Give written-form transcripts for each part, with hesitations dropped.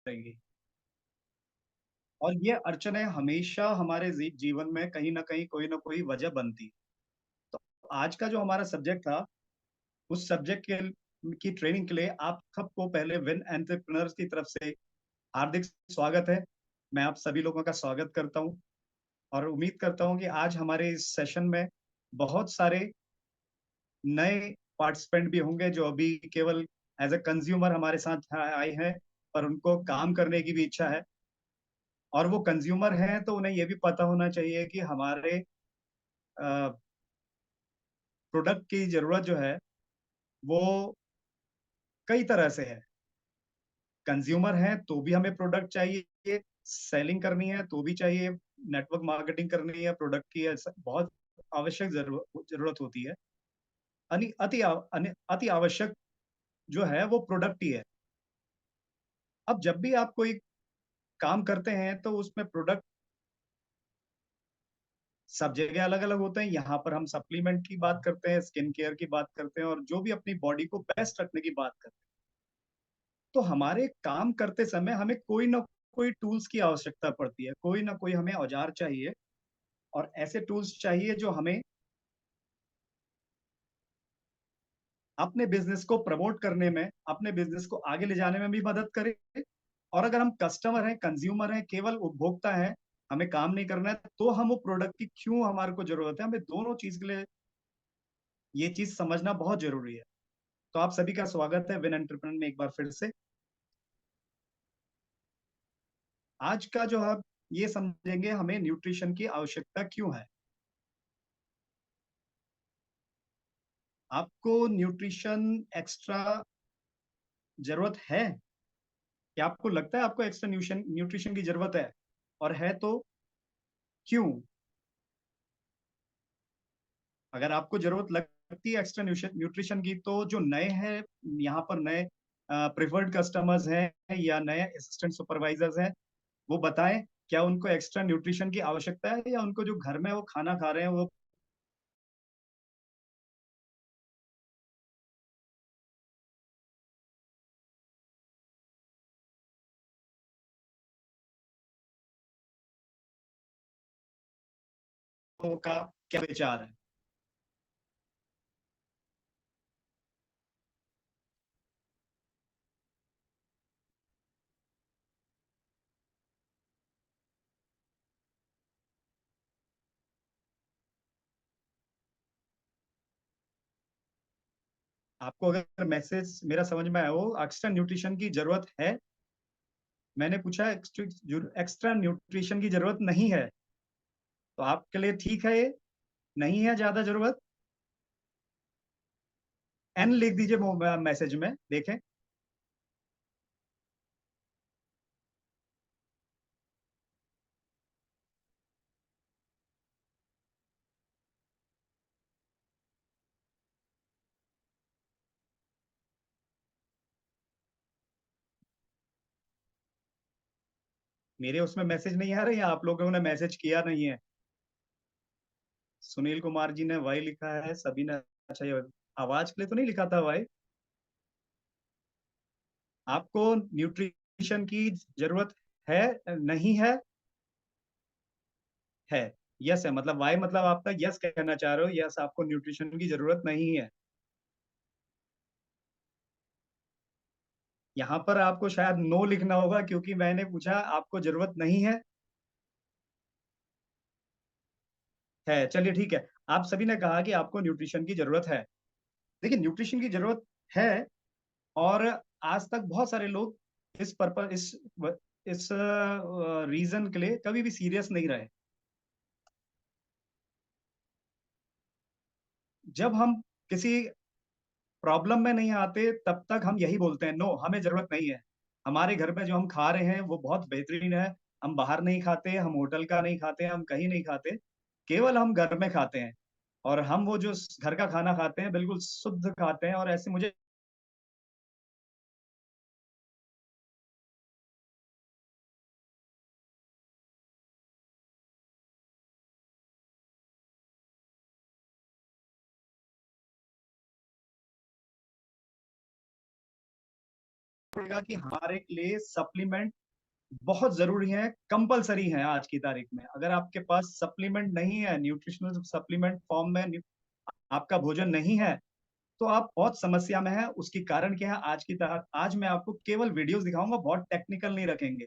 रहेंगी। और ये अड़चनें हमेशा हमारे जीवन में कहीं न कहीं कोई न कोई वजह बनती है। तो आज का जो हमारा सब्जेक्ट था, उस सब्जेक्ट की ट्रेनिंग के लिए आप सबको पहले विन एंटरप्रेन्योर्स की तरफ से हार्दिक स्वागत है। मैं आप सभी लोगों का स्वागत करता हूँ और उम्मीद करता हूँ कि आज हमारे इस सेशन में बहुत सारे नए पार्टिसिपेंट भी होंगे जो अभी केवल एज़ अ कंज्यूमर हमारे साथ आए हैं, पर उनको काम करने की भी इच्छा है। और वो कंज्यूमर हैं तो उन्हें ये भी पता होना चाहिए कि हमारे अ, प्रोडक्ट की ज़रूरत जो है, वो कई तरह से है। कंज्यूमर हैं तो भी हमें प्रोडक्ट चाहिए, सेलिंग करनी है तो भी चाहिए, नेटवर्क मार्केटिंग करनी है प्रोडक्ट की ऐसा बहुत आवश्यक ज़रूरत होती है। अति आवश्यक जो है वो प्रोडक्ट ही है। अब जब भी आप कोई काम करते हैं तो उसमें प्रोडक्ट सब जगह अलग-अलग होते हैं। यहाँ पर हम सप्लीमेंट की बात करते हैं, स्किन केयर की बात करते हैं और जो भी अपनी बॉडी को बेस्ट रखने की बात करते हैं। तो हमारे काम करते समय हमें कोई ना कोई टूल्स की आवश्यकता पड़ती है, कोई ना कोई हमें औज़ार चाहिए और ऐसे टूल्स चाहिए जो हमें अपने बिज़नेस को प्रमोट करने में, अपने बिज़नेस को आगे ले जाने में भी मदद करे और अगर हम कस्टमर हैं, कंज्यूमर हैं, केवल उपभोक्ता हैं, हमें काम नहीं करना है, तो हम वो प्रोडक्ट की क्यों हमारे को ज़रूरत है, हमें दोनों चीज़ के लिए ये चीज़ समझना बहुत ज़रूरी है। तो आप सभी का स्वागत है विन एंटरप्रेन्योर में एक बार फिर से। आज का जो आप ये समझेंगे हमें न्यूट्रिशन की आवश्यकता क्यों है? आपको न्यूट्रिशन एक्स्ट्रा ज़रूरत है? क्या आपको लगता है आपको एक्स्ट्रा न्यूट्रिशन की ज़रूरत है? और है तो क्यों? अगर आपको ज़रूरत लगती है एक्स्ट्रा न्यूट्रिशन की तो जो नए हैं यहाँ पर नए प्रेफर्ड कस्टमर्स हैं या नए असिस्टेंट सुपरवाइज़र्स हैं, वो बताएँ क्या उनको एक्स्ट्रा न्यूट्रिशन की आवश्यकता है या उनको जो घर में वो खाना खा रहे हैं वो का क्या विचार है? आपको अगर मैसेज मेरा समझ में आया हो एक्स्ट्रा न्यूट्रिशन की ज़रूरत है, मैंने पूछा एक्स्ट्रा न्यूट्रिशन की ज़रूरत नहीं है, तो आपके लिए ठीक है ये? नहीं है ज़्यादा ज़रूरत? एन लिख दीजिए मैसेज में, देखें। मेरे उसमें मैसेज नहीं आ रहे या आप लोगों ने मैसेज किया नहीं है? सुनील कुमार जी ने वाई लिखा है, सभी ने अच्छा ये आवाज़ के लिए तो नहीं लिखा था वाई? आपको न्यूट्रिशन की ज़रूरत है नहीं है? है। यस है मतलब वाई मतलब आपका यस कहना चाह रहे हो, यस आपको न्यूट्रिशन की ज़रूरत नहीं है। यहाँ पर आपको शायद नो लिखना होगा क्योंकि मैंने पूछा आपको ज़रूरत नहीं है? है, चलिए ठीक है। आप सभी ने कहा कि आपको न्यूट्रिशन की ज़रूरत है। देखिए न्यूट्रिशन की ज़रूरत है और आज तक बहुत सारे लोग इस रीज़न के लिए कभी भी सीरियस नहीं रहे। जब हम किसी प्रॉब्लम में नहीं आते तब तक हम यही बोलते हैं, नो हमें ज़रूरत नहीं है। हमारे घर में जो हम खा रहे हैं वो बहुत बेहतरीन है। हम बाहर नहीं खाते, हम होटल का नहीं खाते, हम कहीं नहीं खाते। केवल हम घर में खाते हैं और हम वो जो घर का खाना खाते हैं बिल्कुल शुद्ध खाते हैं और ऐसे मुझे पड़ेगा कि हमारे लिए सप्लीमेंट बहुत जरूरी है, कंपलसरी है आज की तारीख में। अगर आपके पास सप्लीमेंट नहीं है, न्यूट्रिशनल सप्लीमेंट फॉर्म में आपका भोजन नहीं है, तो आप बहुत समस्या में है। उसकी कारण क्या है? आज मैं आपको केवल वीडियोस दिखाऊंगा, बहुत टेक्निकल नहीं रखेंगे।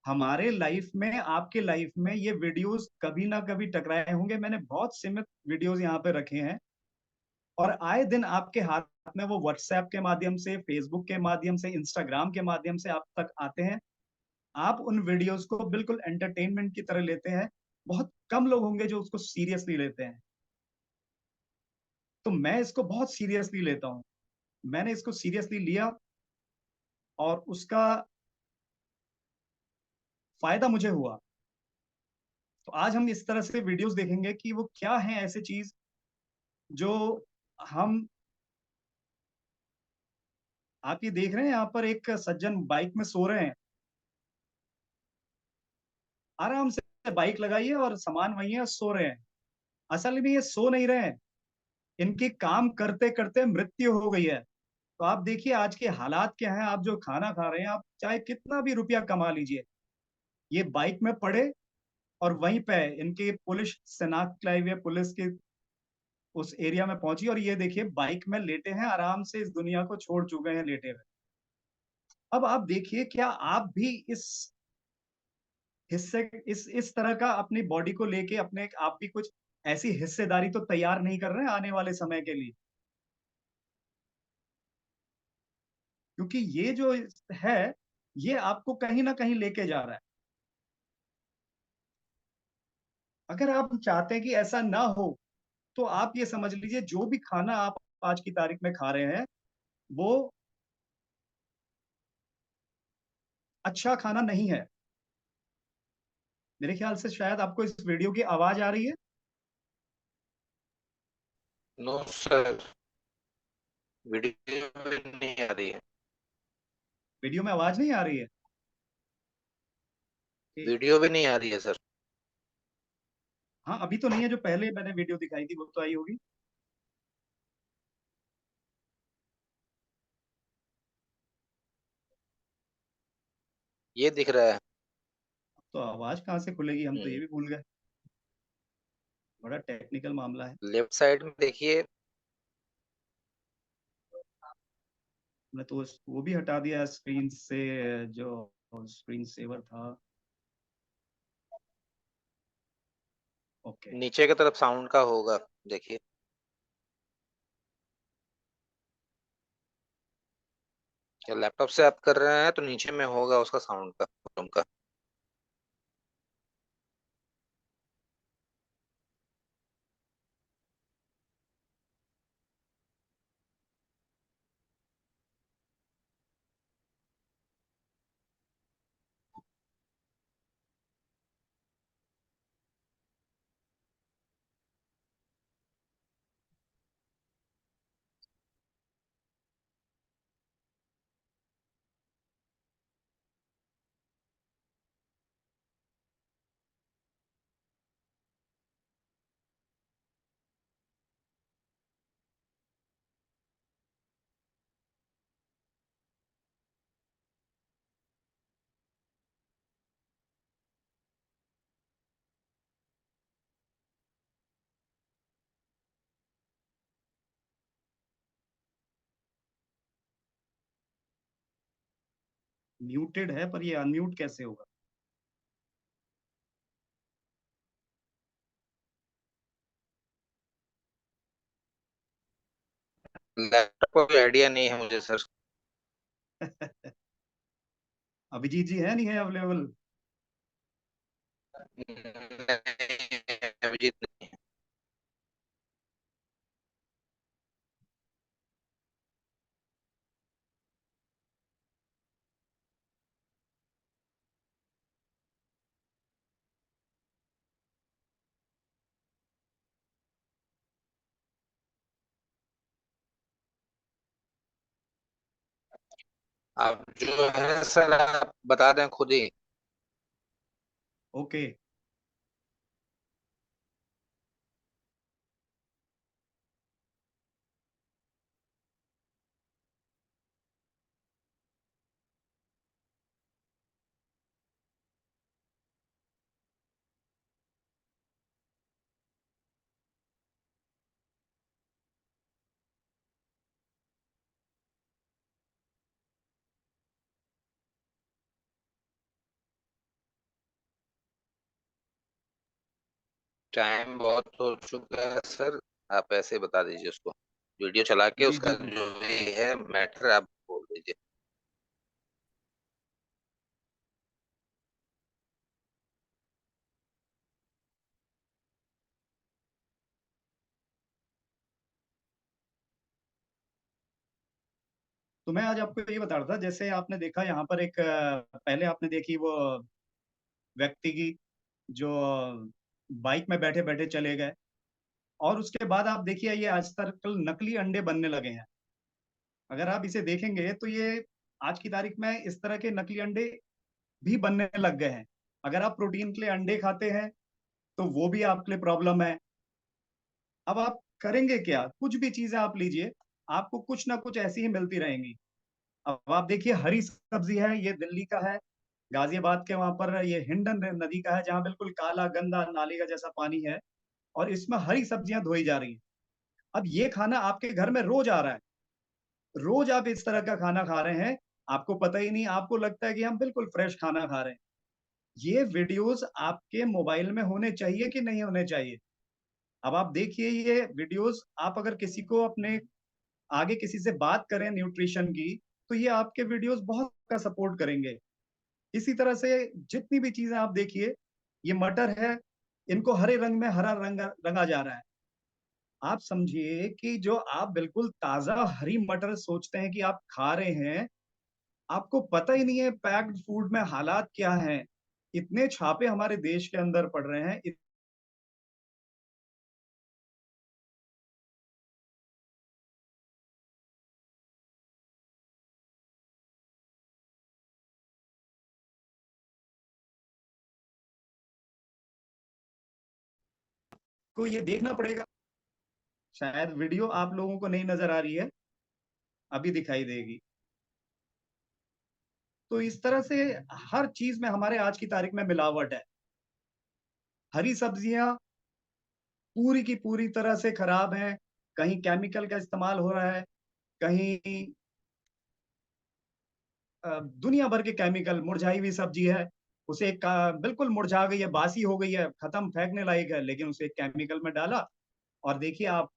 हमारे लाइफ में, आपके लाइफ में ये वीडियोस कभी ना कभी टकराए होंगे। मैंने बहुत सीमित वीडियोस यहाँ पे रखे हैं, और आए दिन आपके हाथ में वो व्हाट्सएप के माध्यम से, फेसबुक के माध्यम से, इंस्टाग्राम के माध्यम से आप तक आते हैं। आप उन वीडियोस को बिल्कुल एंटरटेनमेंट की तरह लेते हैं। बहुत कम लोग होंगे जो उसको सीरियसली लेते हैं। तो मैं इसको बहुत सीरियसली लेता हूँ। मैंने इसको सीरियसली लिया, और उसका फायदा मुझे हुआ। तो आज हम इस तरह से वीडियोस देखेंगे कि वो क्या है ऐसी चीज जो हम, आप ये देख रहे हैं यहाँ पर एक सज्जन बाइक में सो रहे हैं। आराम से बाइक लगाई है और सामान वही है, सो रहे हैं। असल में ये सो नहीं रहे हैं, इनकी काम करते करते मृत्यु हो गई है। तो आप देखिए आज के हालात क्या हैं। आप जो खाना खा रहे हैं, आप चाहे कितना भी रुपया कमा लीजिए, ये बाइक में पड़े और वहीं पे इनकी पुलिस शनाख्त लाई हुई है, पुलिस की उस एरिया में पहुंची, और ये देखिए बाइक में लेटे हैं, आराम से इस दुनिया को छोड़ चुके हैं लेटे हुए। अब आप देखिए, क्या आप भी इस हिस्से, इस तरह का अपनी बॉडी को लेके अपने आप भी कुछ ऐसी हिस्सेदारी तो तैयार नहीं कर रहे हैं आने वाले समय के लिए? क्योंकि ये जो है, ये आपको कहीं ना कहीं लेके जा रहा है। अगर आप चाहते हैं कि ऐसा ना हो, तो आप ये समझ लीजिए जो भी खाना आप आज की तारीख में खा रहे हैं, वो अच्छा खाना नहीं है। मेरे ख्याल से शायद आपको इस वीडियो की आवाज आ रही है। नो सर, वीडियो में नहीं आ रही है। वीडियो में आवाज नहीं आ रही है कि? वीडियो भी नहीं आ रही है सर। हाँ, अभी तो नहीं है। जो पहले मैंने वीडियो दिखाई थी वो तो आई होगी। ये दिख रहा है। तो आवाज कहाँ से खुलेगी? हम तो ये हम्म, भी भूल गए। बड़ा टेक्निकल मामला है। लेफ्ट साइड में देखिए। मैं तो वो भी हटा दिया स्क्रीन से, जो स्क्रीन सेवर था। ओके। नीचे की तरफ साउंड का होगा, देखिए। क्या लैपटॉप से आप कर रहे हैं तो नीचे में होगा उसका साउंड का, वॉल्यूम का। म्यूटेड है, पर ये अनम्यूट कैसे होगा? लैपटॉप का भी आइडिया नहीं है मुझे सर। अभिजीत जी है नहीं है अवेलेबल? नहीं, अभिजीत नहीं है। आप जो है सर, आप बता दें खुद ही। ओके। टाइम बहुत हो चुका है सर। आप ऐसे बता दीजिए उसको, वीडियो चला के जी उसका जी जी। जो भी है मैटर आप बोल दीजिए। तो मैं आज आपको ये बता रहा था, जैसे आपने देखा यहाँ पर एक पहले आपने देखी वो व्यक्ति की जो बाइक में बैठे बैठे चले गए, और उसके बाद आप देखिए ये आजकल नकली अंडे बनने लगे हैं। अगर आप इसे देखेंगे तो ये आज की तारीख में इस तरह के नकली अंडे भी बनने लग गए हैं। अगर आप प्रोटीन के लिए अंडे खाते हैं तो वो भी आपके लिए प्रॉब्लम है। अब आप करेंगे क्या? कुछ भी चीजें आप लीजिए, आपको कुछ ना कुछ ऐसी ही मिलती रहेंगी। अब आप देखिए हरी सब्जी है, ये दिल्ली का है, गाजियाबाद के वहां पर ये हिंडन नदी का है, जहाँ बिल्कुल काला गंदा नाली का जैसा पानी है, और इसमें हरी सब्जियां धोई जा रही हैं। अब ये खाना आपके घर में रोज आ रहा है, रोज आप इस तरह का खाना खा रहे हैं, आपको पता ही नहीं, आपको लगता है कि हम बिल्कुल फ्रेश खाना खा रहे हैं। ये वीडियोस आपके मोबाइल में होने चाहिए कि नहीं होने चाहिए? अब आप देखिए ये वीडियोस, आप अगर किसी को अपने आगे किसी से बात करें न्यूट्रिशन की, तो ये आपके वीडियोस बहुत का सपोर्ट करेंगे। इसी तरह से जितनी भी चीजें आप देखिए, ये मटर है, इनको हरे रंग में हरा रंग रंगा जा रहा है। आप समझिए कि जो आप बिल्कुल ताजा हरी मटर सोचते हैं कि आप खा रहे हैं, आपको पता ही नहीं है पैक्ड फूड में हालात क्या हैं। इतने छापे हमारे देश के अंदर पड़ रहे हैं। इसको ये देखना पड़ेगा। शायद वीडियो आप लोगों को नहीं नजर आ रही है, अभी दिखाई देगी। तो इस तरह से हर चीज में हमारे आज की तारीख में मिलावट है। हरी सब्जियां पूरी की पूरी तरह से खराब हैं, कहीं केमिकल का इस्तेमाल हो रहा है, कहीं दुनिया भर के केमिकल। मुरझाई हुई सब्जी है, उसे बिल्कुल मुरझा गई है, बासी हो गई है, खत्म, फेंकने लायक है, लेकिन उसे केमिकल में डाला और देखिए आप,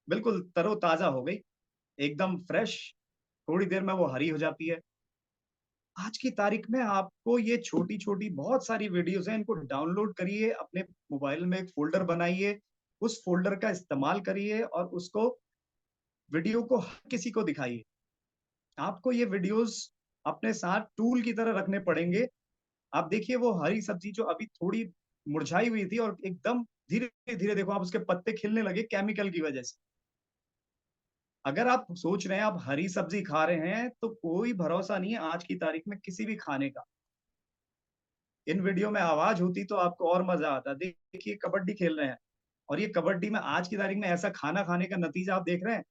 बिल्कुल तरोताजा हो गई, एकदम फ्रेश। थोड़ी देर में वो हरी हो जाती है। आज की तारीख में आपको ये छोटी छोटी बहुत सारी वीडियोस हैं, इनको डाउनलोड करिए, अपने मोबाइल में एक फोल्डर बनाइए, उस फोल्डर का इस्तेमाल करिए और उसको, वीडियो को हर किसी को दिखाइए। आपको ये वीडियोस अपने साथ टूल की तरह रखने पड़ेंगे। आप देखिए वो हरी सब्जी जो अभी थोड़ी मुरझाई हुई थी, और एकदम धीरे धीरे देखो आप उसके पत्ते खिलने लगे केमिकल की वजह से। अगर आप सोच रहे हैं आप हरी सब्जी खा रहे हैं, तो कोई भरोसा नहीं है आज की तारीख में किसी भी खाने का। इन वीडियो में आवाज होती तो आपको और मजा आता। देखिए कबड्डी खेल रहे हैं, और ये कबड्डी में आज की तारीख में ऐसा खाना खाने का नतीजा आप देख रहे हैं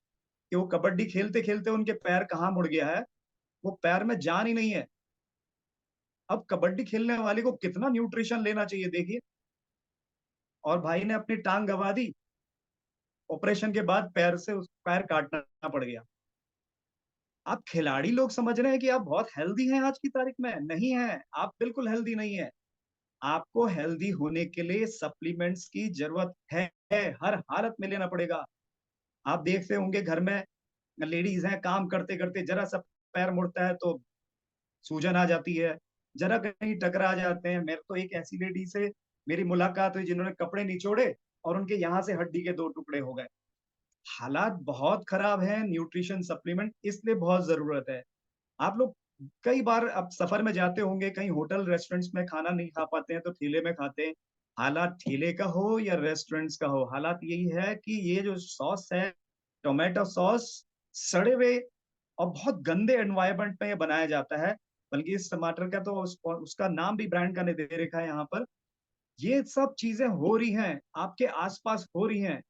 कि वो कबड्डी खेलते खेलते उनके पैर कहाँ मुड़ गया है, वो पैर में जान ही नहीं है। अब कबड्डी खेलने वाले को कितना न्यूट्रिशन लेना चाहिए देखिए, और भाई ने अपनी टांग गंवा दी, ऑपरेशन के बाद पैर से उस पैर काटना पड़ गया। आप खिलाड़ी लोग समझ रहे हैं कि आप बहुत हेल्दी हैं आज की तारीख में, नहीं है, आप बिल्कुल हेल्दी नहीं है। आपको हेल्दी होने के लिए सप्लीमेंट्स की जरूरत है, हर हालत में लेना पड़ेगा। आप देखते होंगे घर में लेडीज हैं, काम करते करते जरा सा पैर मुड़ता है तो सूजन आ जाती है, जरा कहीं टकरा जाते हैं। मेरे तो एक ऐसी लेडी से मेरी मुलाकात हुई जिन्होंने कपड़े निचोड़े और उनके यहाँ से हड्डी के दो टुकड़े हो गए। हालात बहुत खराब हैं, न्यूट्रिशन सप्लीमेंट इसलिए बहुत जरूरत है। आप लोग कई बार आप सफर में जाते होंगे, कहीं होटल रेस्टोरेंट्स में खाना नहीं खा पाते हैं तो ठेले में खाते हैं। हालात ठेले का हो या रेस्टोरेंट्स का हो, हालात यही है कि ये जो सॉस है, टोमेटो सॉस, सड़े हुए और बहुत गंदे एनवायरनमेंट में ये बनाया जाता है। बल्कि इस टमाटर का तो उसका नाम भी ब्रांड का ने दे रखा है यहाँ पर। ये सब चीजें हो रही हैं, आपके आसपास हो रही हैं।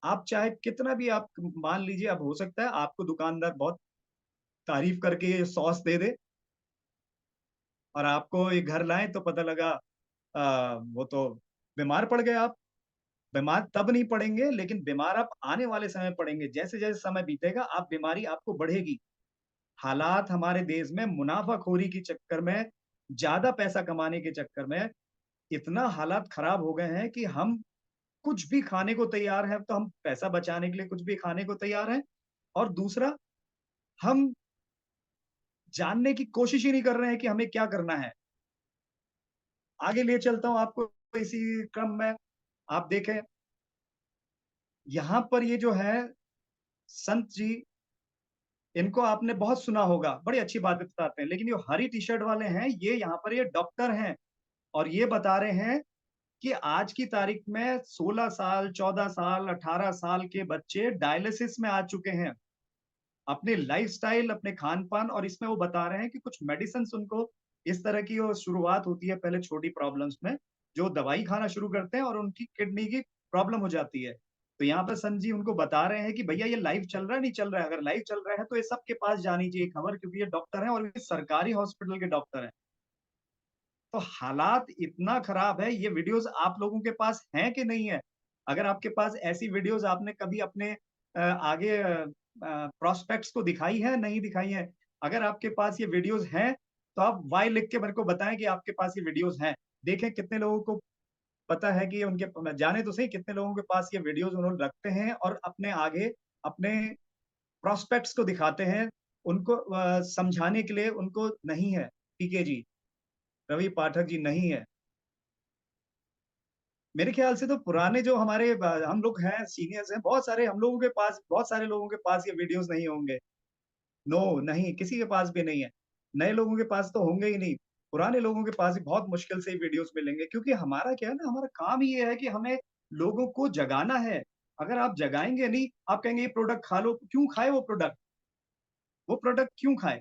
आप चाहे कितना भी आप मान लीजिए, अब हो सकता है आपको दुकानदार बहुत तारीफ करके ये सॉस दे दे, और आपको ये घर लाए तो पता लगा वो तो बीमार पड़ गए आप। बीमार तब नहीं पड़ेंगे, लेकिन बीमार आप आने वाले समय पड़ेंगे। जैसे जैसे समय बीतेगा आप, बीमारी आपको बढ़ेगी। हालात हमारे देश में मुनाफाखोरी के चक्कर में, ज्यादा पैसा कमाने के चक्कर में इतना हालात खराब हो गए हैं कि हम कुछ भी खाने को तैयार हैं, तो हम पैसा बचाने के लिए कुछ भी खाने को तैयार हैं। और दूसरा, हम जानने की कोशिश ही नहीं कर रहे हैं कि हमें क्या करना है। आगे ले चलता हूँ आपको इसी क्रम में, आप देखें, यहाँ पर ये जो है संत जी, इनको आपने बहुत सुना होगा, बड़ी अच्छी बातें बताते हैं, लेकिन ये हरी टी-शर्ट वाले हैं, ये यहाँ पर ये डॉक्टर हैं और ये बता रहे हैं कि आज की तारीख में 16 साल, 14 साल, 18 साल के बच्चे डायलिसिस में आ चुके हैं। अपने लाइफ़स्टाइल, अपने खान-पान, और इसमें वो बता रहे हैं कि कुछ मेडिसिन्स उनको इस तरह की वो शुरुआत होती है पहले छोटी प्रॉब्लम्स में, जो दवाई खाना शुरू करते हैं और उनकी किडनी की प्रॉब्लम हो जाती है। तो यहाँ पे संत जी उनको बता रहे हैं कि भैया ये लाइव चल रहा है, नहीं चल रहा है? अगर लाइव चल रहा है तो ये सबके पास जानी चाहिए खबर, क्योंकि ये डॉक्टर हैं और ये सरकारी हॉस्पिटल के डॉक्टर हैं। तो हालात इतना खराब है, ये वीडियोज़ आप लोगों के पास हैं कि नहीं है? अगर आपके पास ऐसी वीडियोज़ आपने कभी अपने आगे प्रॉस्पेक्ट्स को दिखाई है, नहीं दिखाई है? अगर आपके पास ये वीडियोज़ हैं, तो आप वाय लिख के मेरे को बताएँ कि आपके पास ये वीडियोज़ हैं। देखें कितने लोगों को पता है कि उनके जाने तो सही कितने लोगों के पास ये वीडियोज़ उन्होंने रखते हैं और अपने आगे अपने प्रॉस्पेक्ट्स को दिखाते हैं, उनको समझाने के लिए उनको नहीं है, पीके जी, रवि पाठक जी नहीं है। मेरे ख्याल से तो पुराने जो हमारे हम लोग हैं, सीनियर्स हैं, बहुत सारे हम लोगों के पास, बहुत सारे लोगों के पास ये वीडियोज़ नहीं होंगे। नो, नहीं, किसी के पास भी नहीं है। नए लोगों के पास तो होंगे ही नहीं। पुराने लोगों के पास ही बहुत मुश्किल से ये वीडियोज़ मिलेंगे, क्योंकि हमारा क्या है ना, हमारा काम ही ये है कि हमें लोगों को जगाना है। अगर आप जगाएँगे नहीं, आप कहेंगे ये प्रोडक्ट खा लो, क्यों खाए वो प्रोडक्ट? वो प्रोडक्ट क्यों खाए?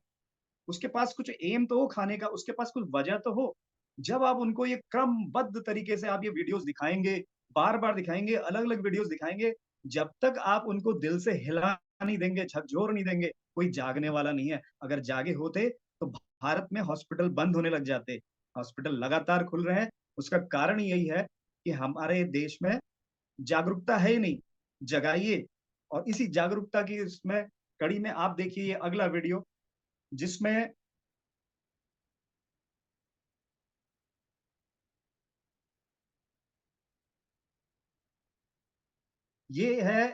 उसके पास कुछ एम तो हो खाने का, उसके पास कुछ वजह तो हो। जब आप उनको ये क्रमबद्ध तरीके से आप ये वीडियोज़ दिखाएँगे, बार-बार दिखाएँगे, अलग-अलग वीडियोज़ दिखाएँगे, जब तक आप उनको दिल से हिला नहीं देंगे, झकझोर नहीं देंगे, कोई जागने वाला नहीं है। अगर जागे होते, तो भारत में हॉस्पिटल बंद होने लग जाते। हॉस्पिटल लगातार खुल रहे हैं, उसका कारण यही है कि हमारे देश में जागरूकता है ही नहीं। जगाइए, और इसी जागरूकता की इसमें कड़ी में आप देखिए ये अगला वीडियो, जिसमें ये है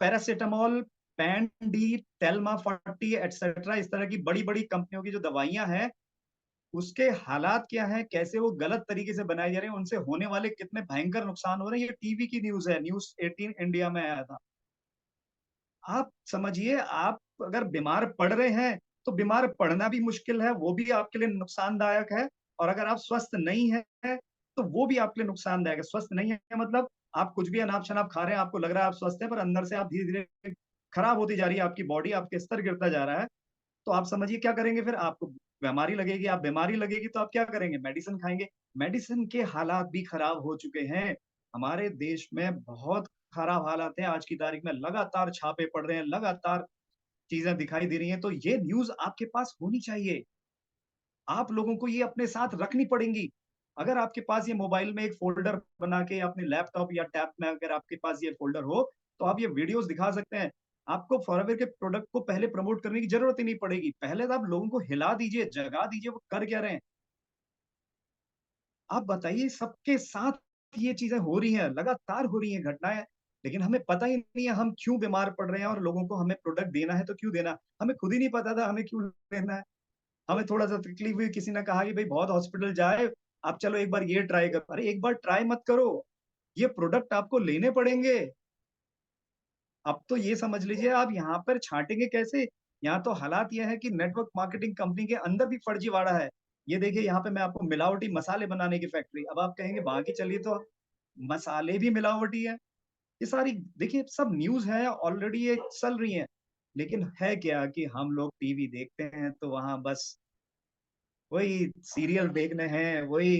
पैरासिटामॉल, पैन-डी, टेल्मा 40 एटसेट्रा, इस तरह की बड़ी-बड़ी कंपनियों की जो दवाइयाँ हैं, उसके हालात क्या हैं, कैसे वो गलत तरीके से बनाए जा रहे हैं, उनसे होने वाले कितने भयंकर नुकसान हो रहे हैं, ये टीवी की न्यूज़ है, न्यूज़ 18 इंडिया में आया था। आप समझिए, आप अगर बीमार पड़ रहे हैं, तो बीमार पड़ना भी मुश्किल है, वो भी आपके लिए नुकसानदायक है, और अगर आप स्वस्थ नहीं हैं, तो वो भी आपके लिए नुकसानदायक है। स्वस्थ नहीं है मतलब आप कुछ भी अनाप-शनाप खा रहे हैं, आपको लग रहा है आप स्वस्थ हैं, पर अंदर से आप धीरे-धीरे खराब होती जा रही है आपकी बॉडी, आपके स्तर गिरता जा रहा है, तो आप समझिए क्या करेंगे फिर? आपको बीमारी लगेगी, आप बीमारी लगेगी तो आप क्या करेंगे? मेडिसिन खाएँगे। मेडिसिन के हालात भी खराब हो चुके हैं। हमारे देश में बहुत खराब हालात हैं आज की तारीख में, लगातार छापे पड़ रहे हैं, लगातार चीज़ें दिखाई दे रही हैं, तो ये न्यूज़ आपके पास होनी चाहिए। आप लोगों को ये अपने साथ रखनी पड़ेंगी। अगर आपके पास ये मोबाइल में एक फ़ोल्डर बना के अपने लैपटॉप या टैब में अगर आपके पास ये फ़ोल्डर हो, तो आप ये वीडियोज़ दिखा सकते हैं। आपको फॉरएवर के प्रोडक्ट को पहले प्रमोट करने की ज़रूरत ही नहीं पड़ेगी। पहले तो आप लोगों को हिला दीजिए, जगा दीजिए, वो कर क्या रहे हैं। आप बताइए, सबके साथ ये चीज़ें हो रही हैं, लगातार हो रही हैं घटनाएँ, लेकिन हमें पता ही नहीं है हम क्यों बीमार पड़ रहे हैं, और लोगों को हमें प्रोडक्ट देना है तो क्यों देना? हमें खुद ही नहीं पता था हमें क्यों लेना है। हमें थोड़ा-सा तकलीफ हुई, किसी ने कहा कि भई बहुत हॉस्पिटल जाए, आप चलो एक बार ये ट्राई करो। अरे एक बार ट्राई मत करो, ये प्रोडक्ट आपको लेने पड़ेंगे। अब तो ये समझ लीजिए, आप यहाँ पर छाँटेंगे कैसे? यहाँ तो हालात ये है कि नेटवर्क मार्केटिंग कंपनी के अंदर भी फर्जीवाड़ा है। ये देखिए, यहाँ पे मैं आपको मिलावटी मसाले बनाने की फैक्ट्री, अब आप कहेंगे वहाँ की चलिए, तो मसाले भी मिलावटी हैं। ये सारी देखिए सब न्यूज़ है, ऑलरेडी ये चल रही हैं। लेकिन है क्या कि हम लोग टीवी देखते हैं तो वहाँ बस वही सीरियल देखने हैं, वही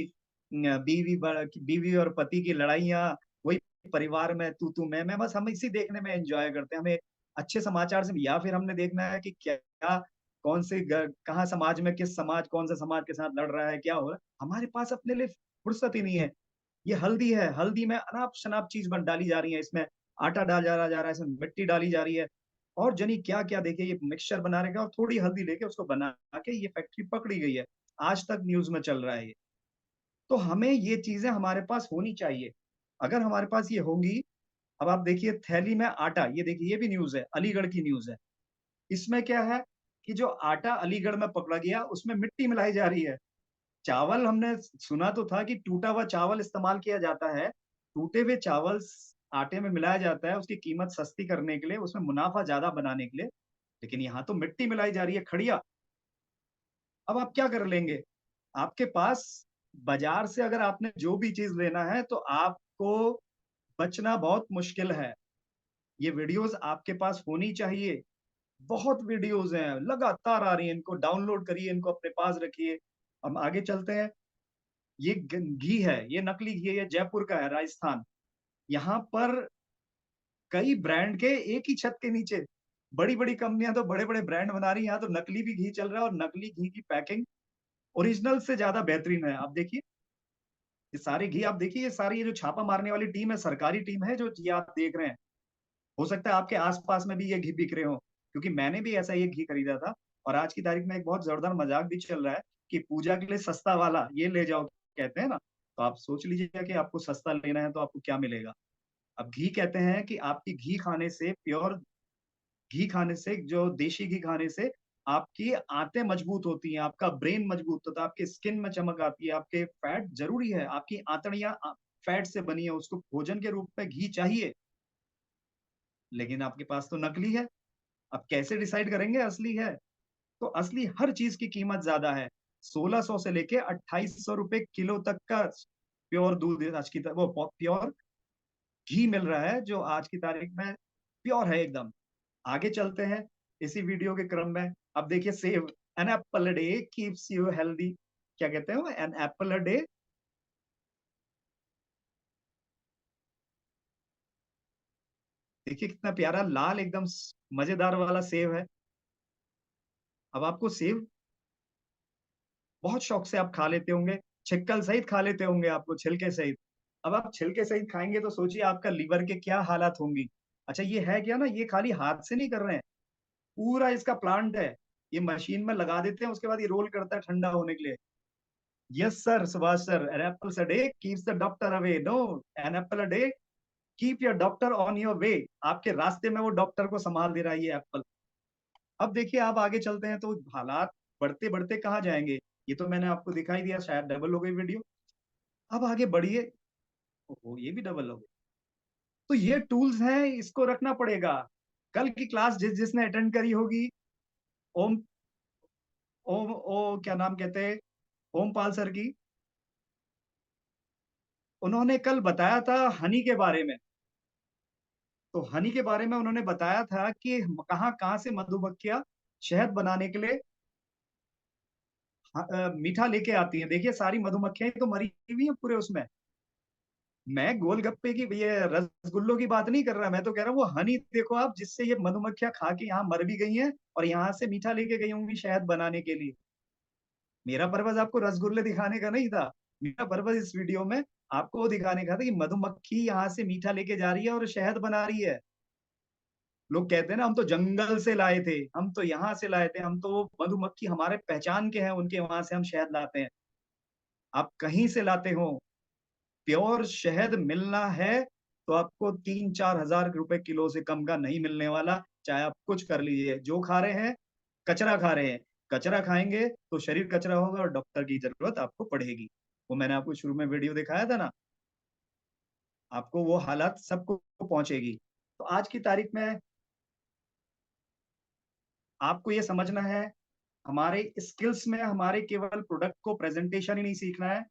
बीवी और पति की लड़ाइयाँ, वही परिवार में तू-तू, मैं, बस हम इसी देखने में एन्जॉय करते हैं। हमें अच्छे समाचार से, या फिर हमने देखना है कि क्या कौन से कहाँ समाज में किस समाज कौन से समाज के साथ लड़ रहा है, क्या हो रहा है। हमारे पास अपने लिए फुर्सत ही नहीं है। ये हल्दी है, हल्दी में अनाप-शनाप चीज़ बन डाली जा रही है, इसमें आटा डाला जा रहा है, इसमें मिट्टी डाली जा रही है, और जानी क्या-क्या देखिए ये मिक्सचर बना रखा है, और थोड़ी हल्दी लेके उसको बना के ये फैक्ट्री पकड़ी गई है। आज तक न्यूज़ में चल रहा है ये। तो हमें ये चीज़ें हमारे पास होनी चाहिए। अगर हमारे पास ये होंगी, अब आप देखिए थैली में आटा, ये देखिए ये भी न्यूज़ है, अलीगढ़ की न्यूज़ है। इसमें क्या है कि जो आटा अलीगढ़ में पकड़ा गया, उसमें मिट्टी मिलाई जा रही है। चावल हमने सुना तो था कि टूटा हुआ चावल इस्तेमाल किया जाता है। टूटे हुए चावल आटे में मिलाया जाता है उसकी कीमत सस्ती करने के लिए, उसमें मुनाफ़ा ज़्यादा बनाने के लिए। लेकिन यहाँ तो मिट्टी मिलाई जा रही है, खड़िया। अब आप क्या कर लेंगे? आपके पास बाज़ार से अगर आपने जो भी चीज़ लेना है तो आपको बचना बहुत मुश्किल है। ये वीडियोज़ आपके पास होनी चाहिए। बहुत वीडियोज़ हैं, लगातार आ रही हैं, इनको डाउनलोड करिए, इनको अपने पास रखिए। हम आगे चलते हैं। ये घी है, ये नकली घी है, ये जयपुर का है, राजस्थान। यहाँ पर कई ब्रांड के एक ही छत के नीचे बड़ी-बड़ी कंपनियां तो बड़े-बड़े ब्रांड बना रही हैं, यहाँ तो नकली भी घी चल रहा है और नकली घी की पैकिंग ओरिजिनल से ज्यादा बेहतरीन है। आप देखिए, ये सारे घी आप देखिए, ये सारी ये जो छापा मारने वाली टीम है, सरकारी टीम है जो ये आप देख रहे हैं। हो सकता है आपके आस-पास में भी ये घी बिक रहे हो, क्योंकि मैंने भी ऐसा एक घी खरीदा था और आज की तारीख में एक बहुत जोरदार मजाक भी चल रहा है कि पूजा के लिए सस्ता वाला ये ले जाओ, कहते हैं ना। तो आप सोच लीजिए कि आपको सस्ता लेना है तो आपको क्या मिलेगा। अब घी कहते हैं कि आपकी घी खाने से, प्योर घी खाने से, जो देशी घी खाने से आपकी आंतें मजबूत होती हैं, आपका ब्रेन मजबूत होता है, आपकी स्किन में चमक आती है, आपके फैट ज़रूरी है, आपकी आंतड़ियाँ फैट से बनी है, उसको भोजन के रूप में घी चाहिए, लेकिन आपके पास तो नकली है। अब कैसे डिसाइड करेंगे असली है? तो असली हर चीज़ की कीमत ज़्यादा है। 1600 से लेके 2800 रुपए किलो तक का प्योर दूध आज की वो प्योर घी मिल रहा है, जो आज की तारीख में प्योर है एकदम। आगे चलते हैं इसी वीडियो के क्रम में। अब देखिए सेव, an apple a day keeps you healthy. क्या कहते हैं वो? An apple a day. देखिए कितना प्यारा लाल एकदम मजेदार वाला सेव है। अब आपको सेव बहुत शौक से आप खा लेते होंगे, छिक्कल सहित खा लेते होंगे, आपको छिलके सहित। अब आप छिलके सहित खाएंगे तो सोचिए आपका लीवर के क्या हालात होंगी। अच्छा ये है क्या ना, ये खाली हाथ से नहीं कर रहे हैं, पूरा इसका प्लांट है। ये मशीन में लगा देते हैं, उसके बाद ये रोल करता है ठंडा होने के लिए। Yes, sir, Subhash sir. An apple a day keeps the doctor away. No, an apple a day keep your doctor on your way. आपके रास्ते में वो डॉक्टर को संभाल दे रहा है ये एप्पल। अब देखिए आप आगे चलते हैं तो हालात बढ़ते बढ़ते कहाँ जाएंगे। ये तो मैंने आपको दिखाई दिया, शायद डबल हो गई वीडियो। अब आगे बढ़िए। ओहो, ये भी डबल हो गई। तो ये टूल्स हैं, इसको रखना पड़ेगा। कल की क्लास जिसने अटेंड करी होगी, ओम ओम ओ क्या नाम कहते हैं, ओमपाल सर की, उन्होंने कल बताया था हनी के बारे में। तो हनी के बारे में उन्होंने बताया था कि कहाँ-कहाँ से मधुमक्खियाँ शहद बनाने के लिए मीठा लेके आती हैं। देखिए सारी मधुमक्खियाँ ही तो मरी हुई हैं पूरे उसमें। मैं गोलगप्पे की, ये रसगुल्लों की बात नहीं कर रहा, मैं तो कह रहा हूँ वो हनी देखो आप, जिससे ये मधुमक्खियाँ खा के यहाँ मर भी गई हैं और यहाँ से मीठा लेके गई होंगी शहद बनाने के लिए। मेरा पर्पज़ आपको रसगुल्ले दिखाने का नहीं था। मेरा पर्पज़ इस वीडियो में आपको वो दिखाने का था कि मधुमक्खी यहाँ से मीठा लेके जा रही है और शहद बना रही है। लोग कहते हैं ना हम तो जंगल से लाए थे, हम तो यहाँ से लाए थे, हम तो वो मधुमक्खी हमारे पहचान के हैं, उनके वहां से हम शहद लाते हैं। आप कहीं से लाते हो, प्योर शहद मिलना है तो आपको 3-4 हजार रुपए किलो से कम का नहीं मिलने वाला। चाहे आप कुछ कर लीजिए, जो खा रहे हैं कचरा खा रहे हैं। कचरा खाएंगे तो शरीर कचरा होगा और डॉक्टर की जरूरत आपको पड़ेगी। वो मैंने आपको शुरू में वीडियो दिखाया था ना, आपको वो हालात सबको पहुंचेगी। तो आज की तारीख में आपको ये समझना है, हमारे स्किल्स में हमारे केवल प्रोडक्ट को प्रेजेंटेशन ही नहीं सीखना है,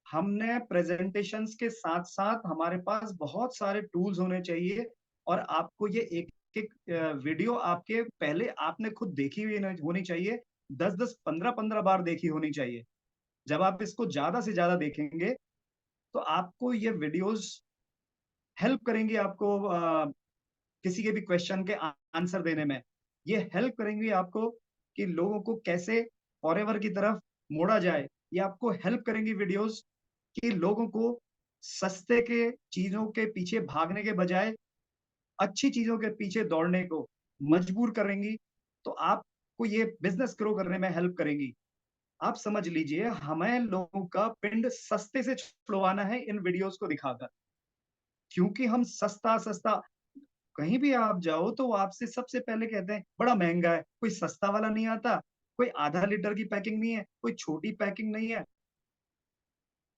हमने प्रेजेंटेशंस के साथ-साथ हमारे पास बहुत सारे टूल्स होने चाहिए और आपको ये एक-एक वीडियो आपके पहले आपने खुद देखी हुई न होनी चाहिए, 10-10, 15-15 बार देखी होनी चाहिए। जब आप इसको ज़्यादा से ज़्यादा देखेंगे, तो आपको ये वीडियोज़ हेल्प करेंगी आपको किसी के भी क्वेश्चन के आंसर देने में। ये हेल्प करेंगी आपको कि लोगों को कैसे फॉरएवर की तरफ मोड़ा जाए। ये आपको हेल्प करेंगी वीडियोज़ कि लोगों को सस्ते के चीज़ों के पीछे भागने के बजाय अच्छी चीज़ों के पीछे दौड़ने को मजबूर करेंगी। तो आपको ये बिज़नेस ग्रो करने में हेल्प करेंगी। आप समझ लीजिए हमें लोगों का पिंड सस्ते से छुड़वाना है इन वीडियोज़ को दिखाकर। क्योंकि हम सस्ता सस्ता, कहीं भी आप जाओ तो वो आपसे सबसे पहले कहते हैं बड़ा महंगा है, कोई सस्ता वाला नहीं आता, कोई आधा लीटर की पैकिंग नहीं है, कोई छोटी पैकिंग नहीं है।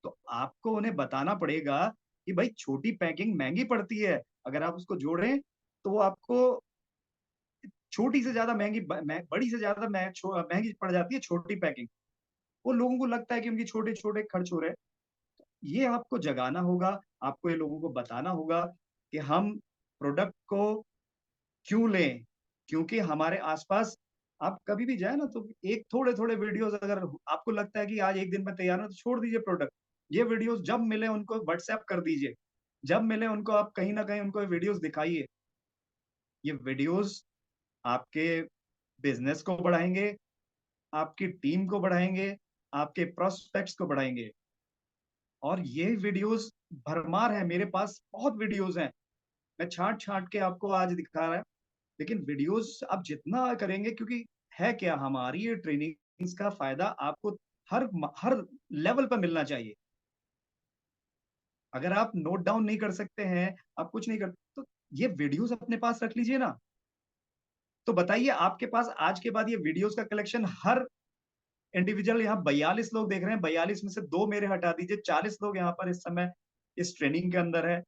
तो आपको उन्हें बताना पड़ेगा कि भाई छोटी पैकिंग महंगी पड़ती है, अगर आप उसको जोड़ें तो वो आपको छोटी से ज्यादा महंगी बड़ी से ज्यादा महंगी पड़ जाती है छोटी पैकिंग। वो लोगों को लगता है कि उनकी छोटे छोटे खर्च हो रहे हैं। ये आपको जगाना होगा, आपको ये लोगों को बताना होगा कि हम प्रोडक्ट को क्यों लें? क्योंकि हमारे आस-पास आप कभी भी जाए ना तो एक थोड़े-थोड़े वीडियोज़ अगर आपको लगता है कि आज एक दिन में तैयार है तो छोड़ दीजिए प्रोडक्ट। ये वीडियोज़ जब मिले उनको व्हाट्सएप कर दीजिए। जब मिले उनको आप कहीं न कहीं उनको ये वीडियोज़ दिखाइए। ये वीडियोज़ आपके बिज़नेस को बढ़ाएँगे, आपकी टीम को बढ़ाएँगे, आपके प्रॉस्पेक्ट्स को बढ़ाएँगे। और ये वीडियोज़ भरमार है, मेरे पास बहुत वीडियोज़ हैं। मैं छाँट-छाँट के आपको आज दिखा रहा, लेकिन वीडियोस आप जितना करेंगे, क्योंकि है क्या, हमारी ये ट्रेनिंग्स का फायदा आपको हर लेवल पे मिलना चाहिए। अगर आप नोट डाउन नहीं कर सकते हैं, आप कुछ नहीं कर, तो ये वीडियोस अपने पास रख लीजिए ना। तो बताइए आपके पास आज के बाद ये वीडियोस का कलेक्शन हर इंडिविजुअल, यहाँ 42 लोग देख रहे हैं, 42 में से 2 मेरे हटा दीजिए, 40 लोग यहाँ पर इस समय इस ट्रेनिंग के अंदर है।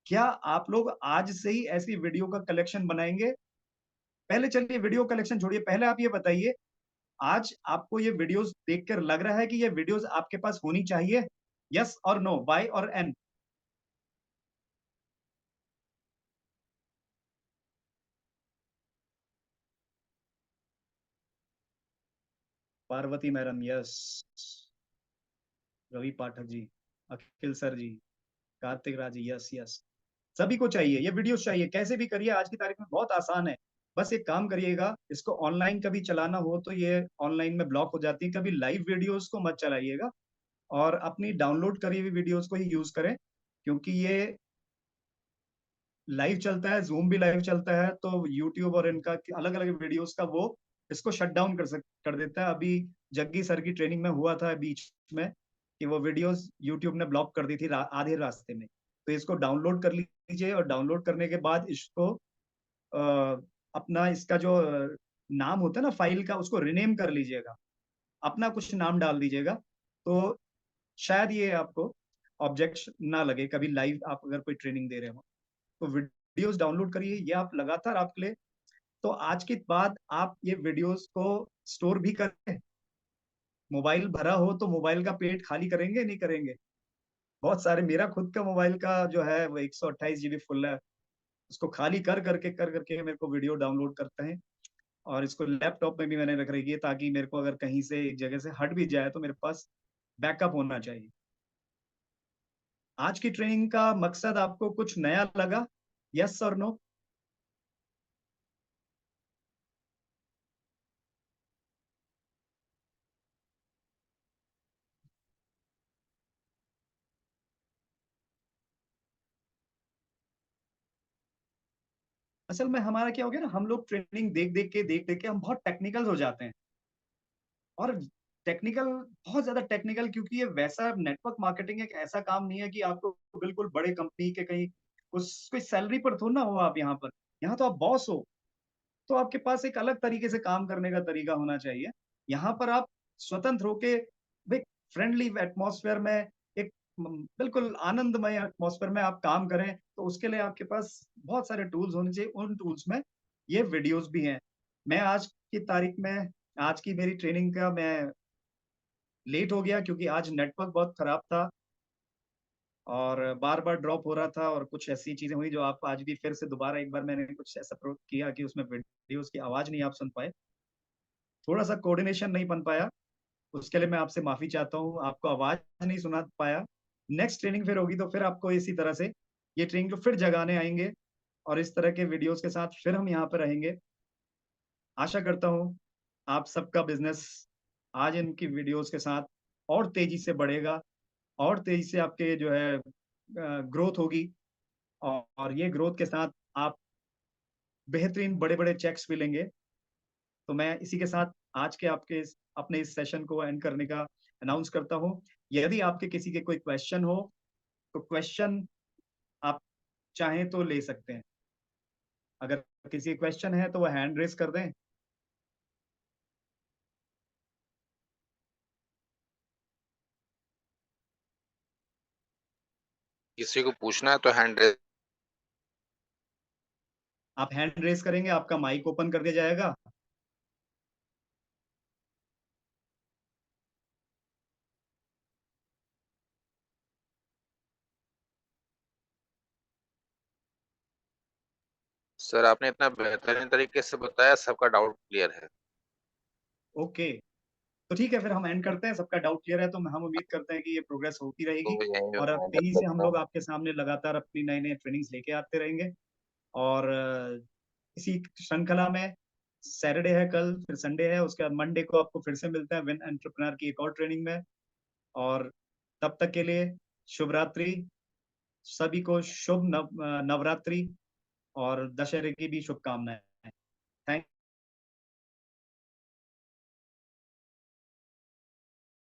क्या आप लोग आज से ही ऐसी वीडियो का कलेक्शन बनाएँगे? पहले चलिए वीडियो कलेक्शन छोड़िए, पहले आप ये बताइए, आज आपको ये वीडियोस देखकर लग रहा है कि ये वीडियोस आपके पास होनी चाहिए? यस और नो, व्हाई और एन? Parvati madam, yes. Ravi Pathak ji, Akhil sir ji, Kartik Raj ji, yes yes. सभी को चाहिए, ये वीडियोस चाहिए, कैसे भी करिए, आज की तारीख में बहुत आसान है। बस एक काम करिएगा, इसको ऑनलाइन कभी चलाना हो तो ये ऑनलाइन में ब्लॉक हो जाती है, कभी लाइव वीडियोस को मत चलाइएगा और अपनी डाउनलोड करी हुई वीडियोस को ही यूज़ करें, क्योंकि ये लाइव चलता है, ज़ूम भी लाइव चलता है, तो यूट्यूब और इनका अलग-अलग वीडियोज़ का वो इसको शट डाउन कर देता है। अभी जग्गी सर की ट्रेनिंग में हुआ था बीच में कि वो वीडियोज़ यूट्यूब ने ब्लॉक कर दी थी आधे रास्ते में। तो इसको डाउनलोड कर लीजिए और डाउनलोड करने के बाद इसको अ, अपना इसका जो नाम होता है ना फ़ाइल का, उसको रीनेम कर लीजिएगा। अपना कुछ नाम डाल दीजिएगा, तो शायद ये आपको ऑब्जेक्ट ना लगे, कभी लाइव आप अगर कोई ट्रेनिंग दे रहे हो। तो वीडियोस डाउनलोड करिए, ये आप लगातार आपके लिए, तो आज के बाद आप ये वीडियोस को स्टोर भी करें। मोबाइल भरा हो तो मोबाइल का पेट खाली करेंगे, नहीं करेंगे? बहुत सारे, मेरा खुद का मोबाइल का जो है वो 128 जीबी फुल है। उसको खाली कर करके मेरे को वीडियो डाउनलोड करते हैं और इसको लैपटॉप में भी मैंने रख रखी है ताकि मेरे को अगर कहीं से एक जगह से हट भी जाए तो मेरे पास बैकअप होना चाहिए। आज की ट्रेनिंग का मकसद आपको कुछ नया लगा? यस और नो? असल में हमारा क्या हो गया ना, हम लोग ट्रेनिंग देख देख के हम बहुत टेक्निकल हो जाते हैं। और टेक्निकल, बहुत ज्यादा टेक्निकल, क्योंकि ये वैसा नेटवर्क मार्केटिंग एक ऐसा काम नहीं है कि आपको बिल्कुल बड़े कंपनी के कहीं उस कोई सैलरी पर थोड़ा ना हो आप यहाँ पर। यहाँ तो आप बॉस हो, तो आपके पास एक अलग तरीके से काम करने का तरीका होना चाहिए। यहाँ पर आप स्वतंत्र होके एक फ्रेंडली एटमॉस्फेयर में, एक बिल्कुल आनंदमय एटमॉस्फेयर में आप काम करें, तो उसके लिए आपके पास बहुत सारे टूल्स होने चाहिए। उन टूल्स में ये वीडियोस भी हैं। मैं आज की तारीख में, आज की मेरी ट्रेनिंग का मैं लेट हो गया क्योंकि आज नेटवर्क बहुत खराब था और बार-बार ड्रॉप हो रहा था और कुछ ऐसी चीज़ें हुई जो आप आज भी फिर से दोबारा एक बार मैंने कुछ ऐसा प्रयोग किया कि उसमें वीडियोज़ की आवाज़ नहीं आप सुन पाए। थोड़ा-सा कोऑर्डिनेशन नहीं बन पाया, उसके लिए मैं आपसे माफ़ी चाहता हूँ, आपको आवाज़ नहीं सुना पाया। नेक्स्ट ट्रेनिंग फिर होगी तो फिर आपको इसी तरह से ये ट्रेनिंग को फिर जगाने आएँगे और इस तरह के वीडियोज़ के साथ फिर हम यहाँ पे रहेंगे। आशा करता हूँ आप सबका बिज़नेस आज इनकी वीडियोज़ के साथ और तेज़ी से बढ़ेगा और तेज़ी से आपके जो है ग्रोथ होगी और ये ग्रोथ के साथ आप बेहतरीन बड़े-बड़े चेक्स भी लेंगे। तो मैं इसी के साथ आज के आपके अपने इस सेशन को एंड करने का अनाउंस करता हूँ। यदि आपके किसी के कोई क्वेश्चन हो, तो क्वेश्चन आप चाहें तो ले सकते हैं। अगर किसी क्वेश्चन है तो वो हैंड रेस कर दें। किसी को पूछना है तो हैंड रेज। आप हैंड रेस करेंगे, आपका माइक ओपन कर दिया जाएगा। सर आपने इतना बेहतरीन तरीके से बताया, सबका डाउट क्लियर है। ओके, तो ठीक है, फिर हम एंड करते हैं। सबका डाउट क्लियर है तो हम उम्मीद करते हैं कि ये प्रोग्रेस होती तो रहेगी, यहीं और अब फाइनल तेजी से हम करते लोग हैं। आपके सामने लगातार अपनी नई नई ट्रेनिंग्स लेके आते रहेंगे। और इसी श्रृंखला में सैटरडे है कल, फिर संडे है, उसके बाद मंडे को आपको फिर से मिलते हैं विन एंटरप्रेन्योर की एक और ट्रेनिंग में। और तब तक के लिए शुभ रात्रि। सभी को शुभ नवरात्रि और दशहरे की भी शुभकामनाएं। थैंक